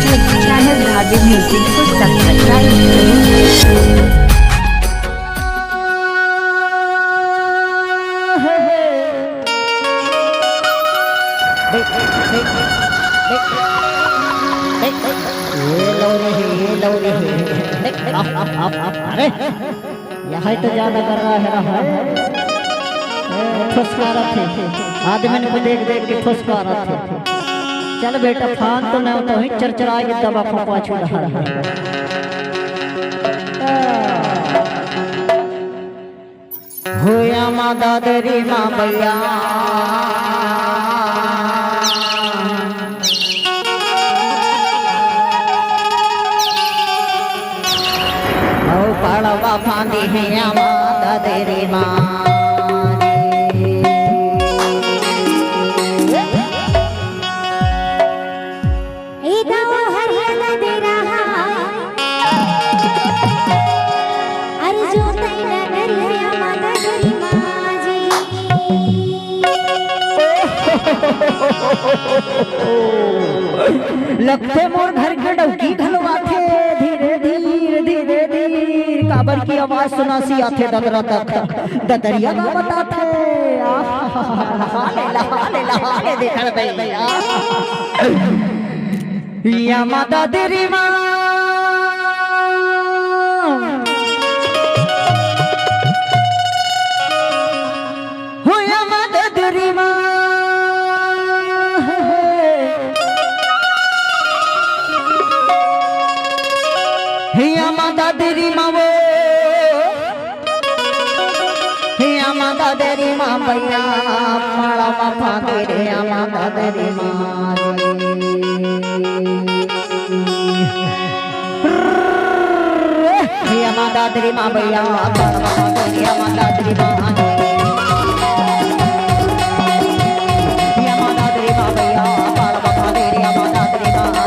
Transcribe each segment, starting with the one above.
YouTube channel धागे music को subscribe करें। अरे यहाँ तो ज्यादा कर रहा है ठुसका रहे आदमी को देख देख के ठुसका रहे। चल बेटा फान तो नहीं तो ही चरचरा के दबा फपा छू रहा है। होया माँ दादरी माँ भैया पाड़वा फांदी है माता तेरी माँ लगते मोर घर के डौकी घलवाथे धीरे धीरे धीरे धीरे काबर की आवाज सुना सी आथे ददरा तक ददरिया का बताथे लहाले देखल भैया या माता तेरी माँ हो या माता तेरी माँ हिया माता तेरी माँ वो हिया माता तेरी माँ भैया माड़ा माफा तेरे हिया माता तेरी माँ हिया माता तेरी माँ भैया माड़ा माफा तेरे हिया माता तेरी माँ हिया माता तेरी माँ भैया माड़ा माफा तेरे हिया माता तेरी माँ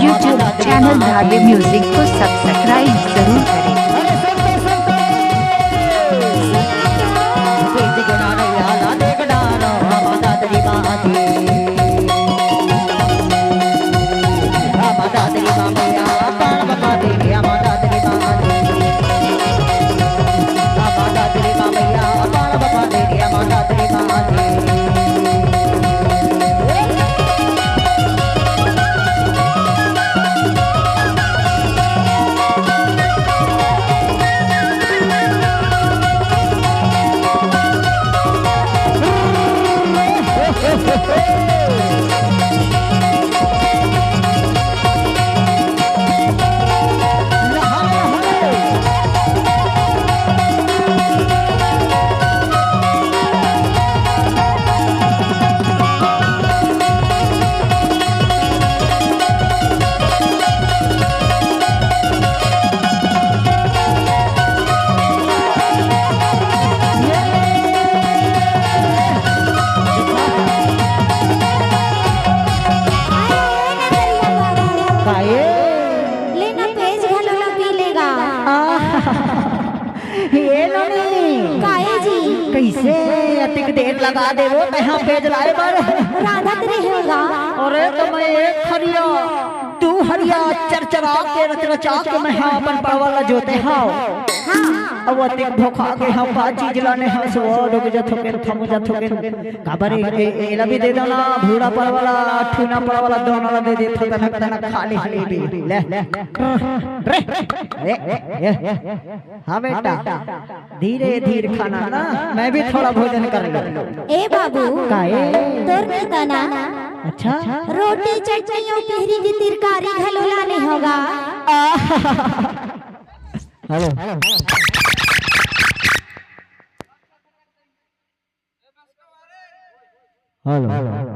YouTube चैनल धागे म्यूजिक को सब्सक्राइब जरूर करें। कैसे अतिक देर लगा दे वो यहाँ पेज लाए पर राधा तेरे होगा। अरे तो मैं एक हरिया तू हरिया चरचरा के रचा के मैं हाँ अपन परवाला जोते हाँ अब अतिक धोखा के हम बात चीज लाने हैं सो रुक जा थोके थम जा थोके काबर एला भी दे दो ना भूरा परवाला ठूना परवाला दोनों ला दे दे थोड़ा तना खाली खाली ले रे हाँ बेटा धीरे धीरे खाना ना मैं भी थोड़ा भोजन कर लूं। ए बाबू काहे तोर नहीं तना अच्छा रोटी चटनी और तिहरी की तरकारी घलोला नहीं होगा। Hello hello